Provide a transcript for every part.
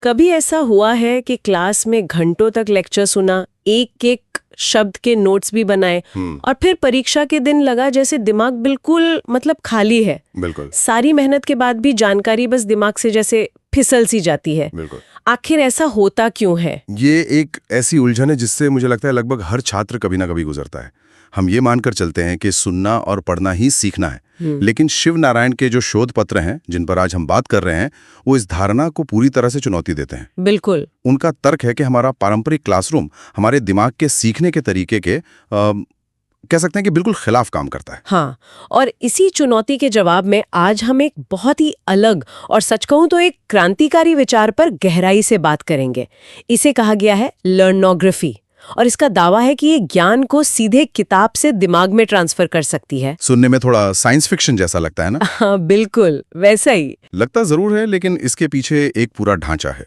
कभी ऐसा हुआ है कि क्लास में घंटों तक लेक्चर सुना, एक एक शब्द के नोट्स भी बनाए और फिर परीक्षा के दिन लगा जैसे दिमाग बिल्कुल खाली है। बिल्कुल। सारी मेहनत के बाद भी जानकारी बस दिमाग से जैसे फिसल सी जाती है। बिल्कुल। आखिर ऐसा होता क्यों है? ये एक ऐसी उलझन है जिससे मुझे लगता है लगभग हर छात्र कभी ना कभी गुजरता है। हम ये मानकर चलते हैं कि सुनना और पढ़ना ही सीखना है, लेकिन शिव नारायण के जो शोध पत्र हैं जिन पर आज हम बात कर रहे हैं, वो इस धारणा को पूरी तरह से चुनौती देते हैं। बिल्कुल। उनका तर्क है कि हमारा पारंपरिक क्लासरूम हमारे दिमाग के सीखने के तरीके के कह सकते हैं कि बिल्कुल खिलाफ काम करता है। हाँ, और इसी चुनौती के जवाब में आज हम एक बहुत ही अलग और सच कहूं तो एक क्रांतिकारी विचार पर गहराई से बात करेंगे। इसे कहा गया है लर्नोग्राफी, और इसका दावा है कि ये ज्ञान को सीधे किताब से दिमाग में ट्रांसफर कर सकती है। सुनने में थोड़ा साइंस फिक्शन जैसा लगता है ना? हाँ, बिल्कुल वैसा ही लगता जरूर है, लेकिन इसके पीछे एक पूरा ढांचा है।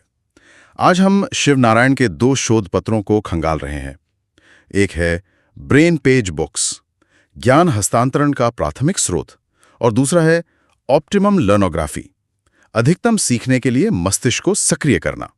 आज हम शिव नारायण के 2 शोध पत्रों को खंगाल रहे हैं। एक है ब्रेन पेज बुक्स, ज्ञान हस्तांतरण का प्राथमिक स्रोत, और दूसरा है ऑप्टिमम लर्नोग्राफी, अधिकतम सीखने के लिए मस्तिष्क को सक्रिय करना।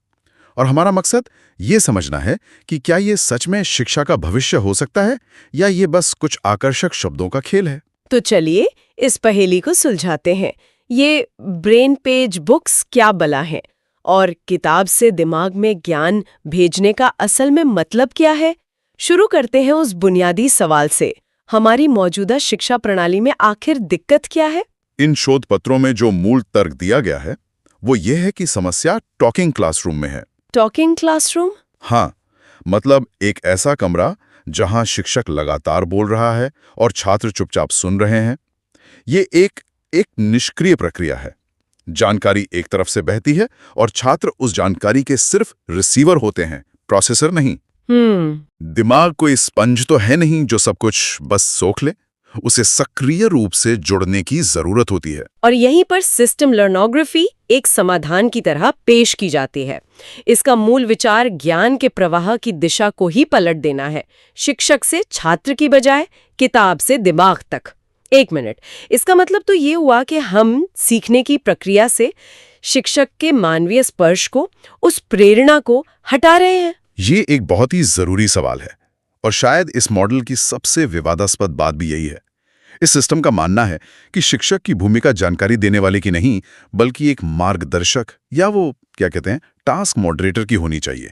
और हमारा मकसद ये समझना है कि क्या ये सच में शिक्षा का भविष्य हो सकता है या ये बस कुछ आकर्षक शब्दों का खेल है। तो चलिए इस पहेली को सुलझाते हैं। ये ब्रेन पेज बुक्स क्या बला है और किताब से दिमाग में ज्ञान भेजने का असल में मतलब क्या है? शुरू करते हैं उस बुनियादी सवाल से, हमारी मौजूदा शिक्षा प्रणाली में आखिर दिक्कत क्या है? इन शोध पत्रों में जो मूल तर्क दिया गया है वो ये है कि समस्या टॉकिंग क्लासरूम में है। Talking classroom? हाँ, मतलब एक ऐसा कमरा जहां शिक्षक लगातार बोल रहा है और छात्र चुपचाप सुन रहे हैं। ये एक निष्क्रिय प्रक्रिया है। जानकारी एक तरफ से बहती है और छात्र उस जानकारी के सिर्फ रिसीवर होते हैं, प्रोसेसर नहीं। दिमाग कोई स्पंज तो है नहीं जो सब कुछ बस सोख ले, उसे सक्रिय रूप से जुड़ने की जरूरत होती है। और यहीं पर सिस्टम लर्नोग्राफी एक समाधान की तरह पेश की जाती है। इसका मूल विचार ज्ञान के प्रवाह की दिशा को ही पलट देना है, शिक्षक से छात्र की बजाय किताब से दिमाग तक। एक मिनट, इसका मतलब तो ये हुआ कि हम सीखने की प्रक्रिया से शिक्षक के मानवीय स्पर्श को, उस प्रेरणा को हटा रहे हैं। ये एक बहुत ही जरूरी सवाल है और शायद इस मॉडल की सबसे विवादास्पद बात भी यही है। इस सिस्टम का मानना है कि शिक्षक की भूमिका जानकारी देने वाले की नहीं, बल्कि एक मार्गदर्शक या वो क्या कहते हैं टास्क मॉडरेटर की होनी चाहिए।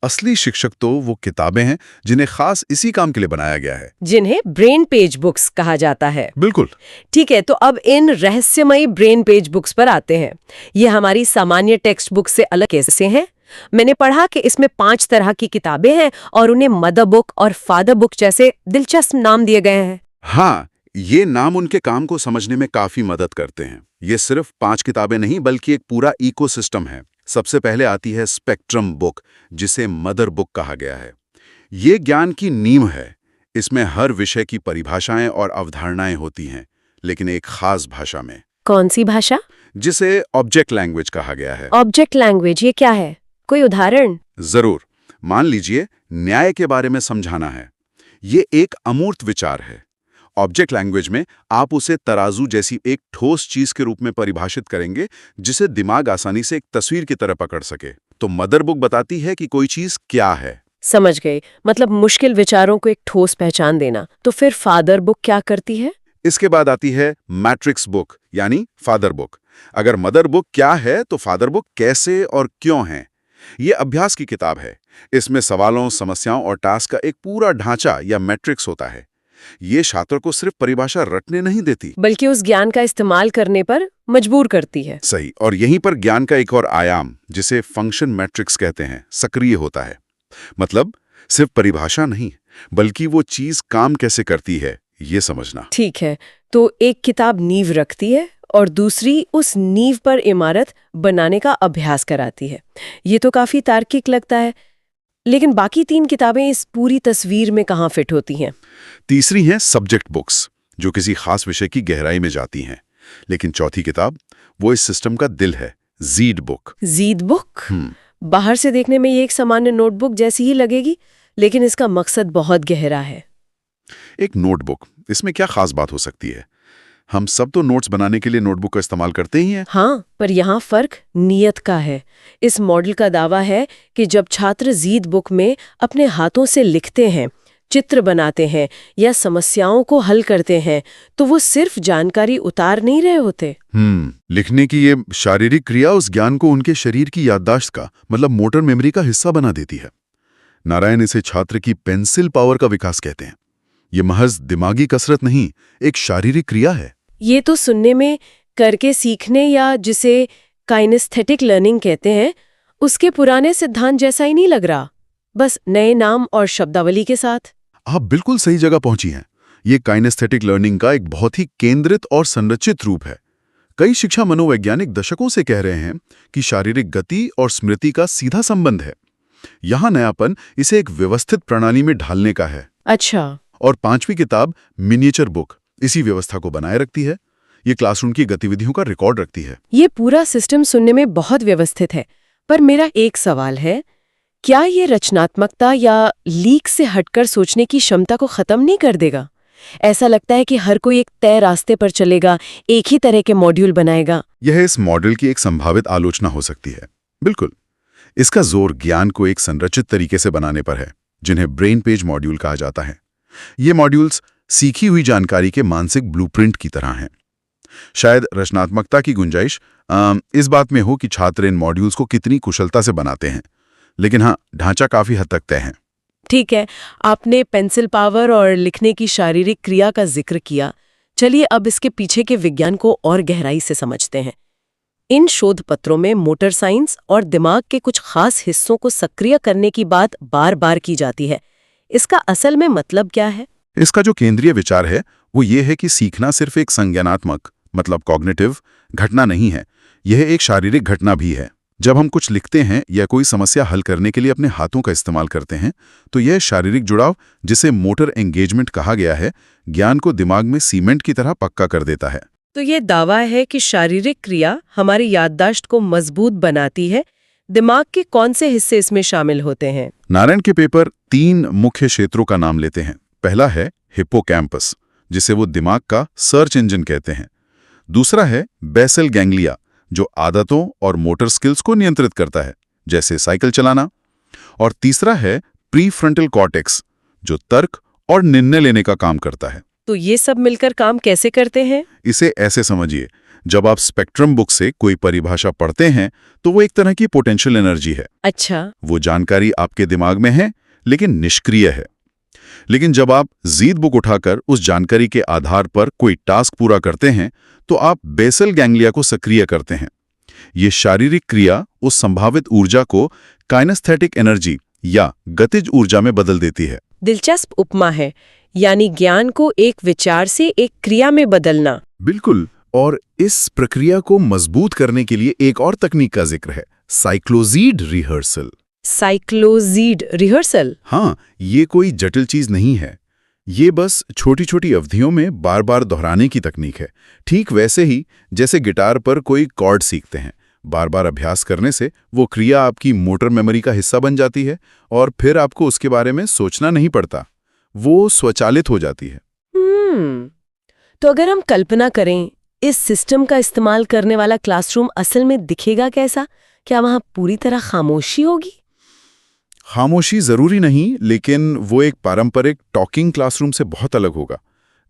असली शिक्षक तो वो किताबें हैं जिन्हें खास इसी काम के लिए बनाया गया है, जिन्हें ब्रेन पेज बुक्स कहा जाता है। बिल्कुल ठीक है, तो अब इन रहस्यमयी ब्रेन पेज बुक्स पर आते हैं। ये हमारी सामान्य टेक्स्ट बुक से अलग कैसे हैं? मैंने पढ़ा कि इसमें 5 तरह की किताबें हैं और उन्हें मदर बुक और फादर बुक जैसे दिलचस्प नाम दिए गए हैं। हाँ, ये नाम उनके काम को समझने में काफी मदद करते हैं। ये सिर्फ 5 किताबें नहीं बल्कि एक पूरा इकोसिस्टम है। सबसे पहले आती है स्पेक्ट्रम बुक, जिसे मदर बुक कहा गया है। ये ज्ञान की नींव है। इसमें हर विषय की परिभाषाएं और अवधारणाएं होती हैं, लेकिन एक खास भाषा में। कौन सी भाषा? जिसे ऑब्जेक्ट लैंग्वेज कहा गया है। ऑब्जेक्ट लैंग्वेज, ये क्या है? कोई उदाहरण? जरूर। मान लीजिए न्याय के बारे में समझाना है। ये एक अमूर्त विचार है। ऑब्जेक्ट लैंग्वेज में आप उसे तराजू जैसी एक ठोस चीज के रूप में परिभाषित करेंगे, जिसे दिमाग आसानी से एक तस्वीर की तरह पकड़ सके। तो मदर बुक बताती है कि कोई चीज क्या है। समझ गई, मतलब मुश्किल विचारों को एक ठोस पहचान देना। तो फिर फादर बुक क्या करती है? इसके बाद आती है मैट्रिक्स बुक, यानी फादर बुक। अगर मदर बुक क्या है तो फादर बुक कैसे और क्यों है। ये अभ्यास की किताब है। इसमें सवालों, समस्याओं और टास्क का एक पूरा ढांचा या मैट्रिक्स होता है। ये छात्र को सिर्फ परिभाषा रटने नहीं देती, बल्कि उस ज्ञान का इस्तेमाल करने पर मजबूर करती है। सही। और यहीं पर ज्ञान का एक और आयाम, जिसे फंक्शन मैट्रिक्स कहते हैं, सक्रिय होता है। मतलब सिर्फ परिभाषा नहीं, बल्कि वो चीज काम कैसे करती है ये समझना। ठीक है, तो एक किताब नींव रखती है और दूसरी उस नींव पर इमारत बनाने का अभ्यास कराती है। ये तो काफी तार्किक लगता है, लेकिन बाकी 3 किताबें इस पूरी तस्वीर में कहाँ फिट होती हैं? तीसरी हैं सब्जेक्ट बुक्स, जो किसी खास विषय की गहराई में जाती हैं। लेकिन चौथी किताब, वो इस सिस्टम का दिल है, ज़ीड बुक। ज़ीड बुक? बाहर से देखने में ये एक सामान्य नोटबुक जैसी ही लगेगी, लेकिन इसका मकसद बहुत गहरा है। एक नोटबुक, इसमें क्या खास बात हो सकती है? हम सब तो नोट्स बनाने के लिए नोटबुक का इस्तेमाल करते ही हैं। हाँ, पर यहाँ फर्क नियत का है। इस मॉडल का दावा है कि जब छात्र जीद बुक में अपने हाथों से लिखते हैं, चित्र बनाते हैं या समस्याओं को हल करते हैं, तो वो सिर्फ जानकारी उतार नहीं रहे होते। लिखने की ये शारीरिक क्रिया उस ज्ञान को उनके शरीर की याददाश्त का, मतलब मोटर मेमोरी का हिस्सा बना देती है। नारायण इसे छात्र की पेंसिल पावर का विकास कहते हैं। ये महज दिमागी कसरत नहीं, एक शारीरिक क्रिया है। ये तो सुनने में करके सीखने या जिसे काइनेस्थेटिक लर्निंग कहते हैं, उसके पुराने सिद्धांत जैसा ही नहीं लग रहा, बस नए नाम और शब्दावली के साथ। आप बिल्कुल सही जगह पहुंची हैं। ये काइनेस्थेटिक लर्निंग का एक बहुत ही केंद्रित और संरचित रूप है। कई शिक्षा मनोवैज्ञानिक दशकों से कह रहे हैं कि शारीरिक गति और स्मृति का सीधा संबंध है। यहाँ नयापन इसे एक व्यवस्थित प्रणाली में ढालने का है। अच्छा। और 5वीं किताब मिनिएचर बुक इसी व्यवस्था को बनाए रखती है। ये क्लासरूम की गतिविधियों का रिकॉर्ड रखती है। ये पूरा सिस्टम सुनने में बहुत व्यवस्थित है, पर मेरा एक सवाल है, क्या ये रचनात्मकता या लीक से हटकर सोचने की क्षमता को खत्म नहीं कर देगा? ऐसा लगता है कि हर कोई एक तय रास्ते पर चलेगा, एक ही तरह के मॉड्यूल बनाएगा। यह इस मॉडल की एक संभावित आलोचना हो सकती है। बिल्कुल, इसका जोर ज्ञान को एक संरचित तरीके से बनाने पर है, जिन्हें ब्रेन पेज मॉड्यूल कहा जाता है। ये मॉड्यूल्स सीखी हुई जानकारी के मानसिक ब्लूप्रिंट की तरह हैं। शायद रचनात्मकता की गुंजाइश इस बात में हो कि छात्र इन मॉड्यूल्स को कितनी कुशलता से बनाते हैं, लेकिन हाँ, ढांचा काफी हद तक तय है। ठीक है, आपने पेंसिल पावर और लिखने की शारीरिक क्रिया का जिक्र किया। चलिए अब इसके पीछे के विज्ञान को और गहराई से समझते हैं। इन शोध पत्रों में मोटर साइंस और दिमाग के कुछ खास हिस्सों को सक्रिय करने की बात बार बार की जाती है। इसका असल में मतलब क्या है? इसका जो केंद्रीय विचार है वो ये है कि सीखना सिर्फ एक संज्ञानात्मक, मतलब कॉग्निटिव घटना नहीं है, यह एक शारीरिक घटना भी है। जब हम कुछ लिखते हैं या कोई समस्या हल करने के लिए अपने हाथों का इस्तेमाल करते हैं, तो यह शारीरिक जुड़ाव, जिसे मोटर एंगेजमेंट कहा गया है, ज्ञान को दिमाग में सीमेंट की तरह पक्का कर देता है। तो ये दावा है कि शारीरिक क्रिया हमारी याददाश्त को मजबूत बनाती है। दिमाग के कौन से हिस्से इसमें शामिल होते हैं? नारायण के पेपर 3 मुख्य क्षेत्रों का नाम लेते हैं। पहला है हिप्पोकैम्पस, जिसे वो दिमाग का सर्च इंजन कहते हैं। दूसरा है बेसल गैंग्लिया, जो आदतों और मोटर स्किल्स को नियंत्रित करता है, जैसे साइकिल चलाना। और तीसरा है प्रीफ्रंटल कॉर्टेक्स, जो तर्क और निर्णय लेने का काम करता है। तो ये सब मिलकर काम कैसे करते हैं? इसे ऐसे समझिए, जब आप स्पेक्ट्रम बुक से कोई परिभाषा पढ़ते हैं तो वो एक तरह की पोटेंशियल एनर्जी है। अच्छा। वो जानकारी आपके दिमाग में है, लेकिन निष्क्रिय है। लेकिन जब आप जीद बुक उठाकर उस जानकारी के आधार पर कोई टास्क पूरा करते हैं, तो आप बेसल गैंग्लिया को सक्रिय करते हैं। ये शारीरिक क्रिया उस संभावित ऊर्जा को काइनेस्थेटिक एनर्जी या गतिज ऊर्जा में बदल देती है। दिलचस्प उपमा है, यानी ज्ञान को एक विचार से एक क्रिया में बदलना। बिल्कुल, और इस प्रक्रिया को मजबूत करने के लिए एक और तकनीक का जिक्र है, साइक्लोजीड रिहर्सल। साइक्लोजीड रिहर्सल? हाँ, ये कोई जटिल चीज नहीं है। ये बस छोटी छोटी अवधियों में बार बार दोहराने की तकनीक है। ठीक वैसे ही जैसे गिटार पर कोई कॉर्ड सीखते हैं, बार बार अभ्यास करने से वो क्रिया आपकी मोटर मेमोरी का हिस्सा बन जाती है और फिर आपको उसके बारे में सोचना नहीं पड़ता, वो स्वचालित हो जाती है। तो अगर हम कल्पना करें, इस सिस्टम का इस्तेमाल करने वाला क्लासरूम असल में दिखेगा कैसा? क्या वहां पूरी तरह खामोशी होगी? खामोशी जरूरी नहीं, लेकिन वो एक पारंपरिक टॉकिंग क्लासरूम से बहुत अलग होगा।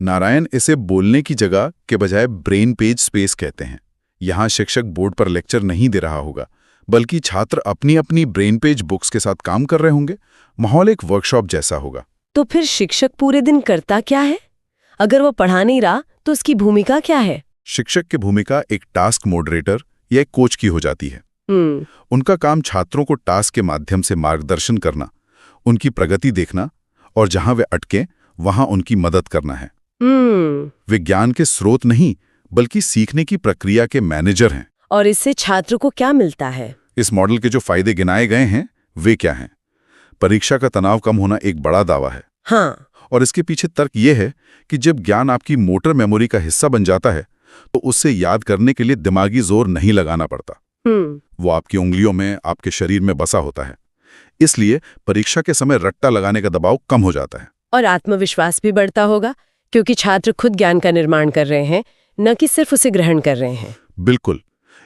नारायण इसे बोलने की जगह के बजाय ब्रेन पेज स्पेस कहते हैं। यहाँ शिक्षक बोर्ड पर लेक्चर नहीं दे रहा होगा, बल्कि छात्र अपनी अपनी ब्रेन पेज बुक्स के साथ काम कर रहे होंगे। माहौल एक वर्कशॉप जैसा होगा। तो फिर शिक्षक पूरे दिन करता क्या है? अगर वो पढ़ा नहीं रहा तो उसकी भूमिका क्या है? शिक्षक की भूमिका एक टास्क मॉडरेटर या एक कोच की हो जाती है। उनका काम छात्रों को टास्क के माध्यम से मार्गदर्शन करना, उनकी प्रगति देखना और जहां वे अटके वहां उनकी मदद करना है। वे ज्ञान के स्रोत नहीं, बल्कि सीखने की प्रक्रिया के मैनेजर हैं। और इससे छात्र को क्या मिलता है? इस मॉडल के जो फायदे गिनाए गए हैं वे क्या हैं? परीक्षा का तनाव कम होना एक बड़ा दावा है। हाँ। और इसके पीछे तर्क ये है कि जब ज्ञान आपकी मोटर मेमोरी का हिस्सा बन जाता है, तो उससे याद करने के लिए दिमागी जोर नहीं लगाना पड़ता। वो आपकी उंगलियों में, आपके शरीर में बसा होता है। इसलिए परीक्षा के समय रट्टा लगाने का दबाव कम हो जाता है। और आत्मविश्वास भी बढ़ता होगा, क्योंकि छात्र खुद ज्ञान का निर्माण कर रहे हैं, न कि सिर्फ उसे ग्रहण कर रहे हैं। बिल्कुल,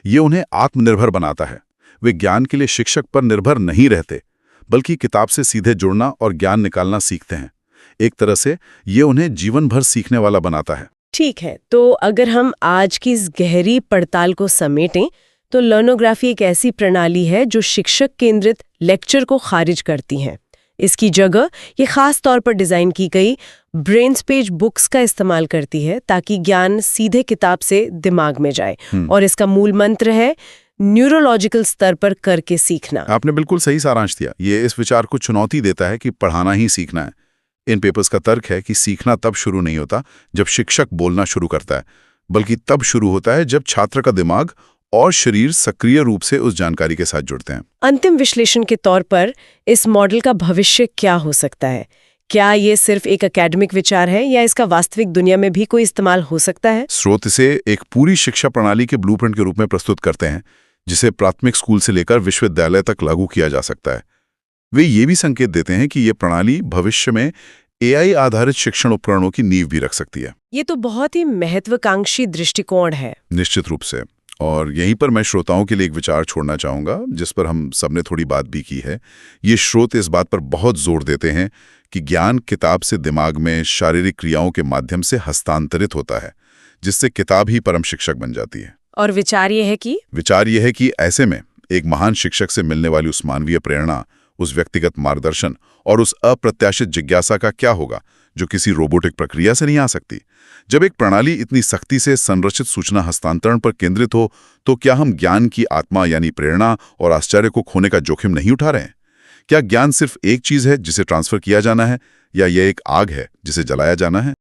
ये उन्हें आत्मनिर्भर बनाता है। वे ज्ञान के लिए शिक्षक पर निर्भर नहीं रहते, बल्कि किताब से सीधे जुड़ना और ज्ञान निकालना सीखते हैं। एक तरह से ये उन्हें जीवन भर सीखने वाला बनाता है। ठीक है, तो अगर हम आज की इस गहरी पड़ताल को समेटें तो लर्नोग्राफी एक ऐसी प्रणाली है जो शिक्षक केंद्रित लेक्चर को खारिज करती है। इसकी जगह ये खास तौर पर डिज़ाइन की गई ब्रेनस्पेस बुक्स का इस्तेमाल करती है ताकि ज्ञान सीधे किताब से दिमाग में जाए। और इसका मूल मंत्र है न्यूरोलॉजिकल स्तर पर करके सीखना। आपने बिल्कुल सही सारांश दिया। ये इस विचार को चुनौती देता है कि पढ़ाना ही सीखना है। इन पेपर्स का तर्क है कि सीखना तब शुरू नहीं होता जब शिक्षक बोलना शुरू करता है, बल्कि तब शुरू होता है जब छात्र का दिमाग और शरीर सक्रिय रूप से उस जानकारी के साथ जुड़ते हैं। अंतिम विश्लेषण के तौर पर इस मॉडल का भविष्य क्या हो सकता है? क्या ये सिर्फ एक एकेडमिक विचार है या इसका वास्तविक दुनिया में भी कोई इस्तेमाल हो सकता है? स्रोत इसे एक पूरी शिक्षा प्रणाली के ब्लूप्रिंट के रूप में प्रस्तुत करते हैं, जिसे प्राथमिक स्कूल से लेकर विश्वविद्यालय तक लागू किया जा सकता है। वे ये भी संकेत देते हैं कि ये प्रणाली भविष्य में AI आधारित शिक्षण उपकरणों की नींव भी रख सकती है। ये तो बहुत ही महत्वाकांक्षी दृष्टिकोण है। निश्चित रूप से। और यहीं पर मैं श्रोताओं के लिए एक विचार छोड़ना चाहूँगा, जिस पर हम सबने थोड़ी बात भी की है। ये स्रोत इस बात पर बहुत जोर देते हैं कि ज्ञान किताब से दिमाग में शारीरिक क्रियाओं के माध्यम से हस्तांतरित होता है, जिससे किताब ही परम शिक्षक बन जाती है। और विचार ये है कि ऐसे में एक महान शिक्षक से मिलने वाली उस मानवीय प्रेरणा, उस व्यक्तिगत मार्गदर्शन और उस अप्रत्याशित जिज्ञासा का क्या होगा जो किसी रोबोटिक प्रक्रिया से नहीं आ सकती। जब एक प्रणाली इतनी सख्ती से संरचित सूचना हस्तांतरण पर केंद्रित हो, तो क्या हम ज्ञान की आत्मा यानी प्रेरणा और आश्चर्य को खोने का जोखिम नहीं उठा रहे हैं? क्या ज्ञान सिर्फ एक चीज है जिसे ट्रांसफर किया जाना है, या यह एक आग है जिसे जलाया जाना है?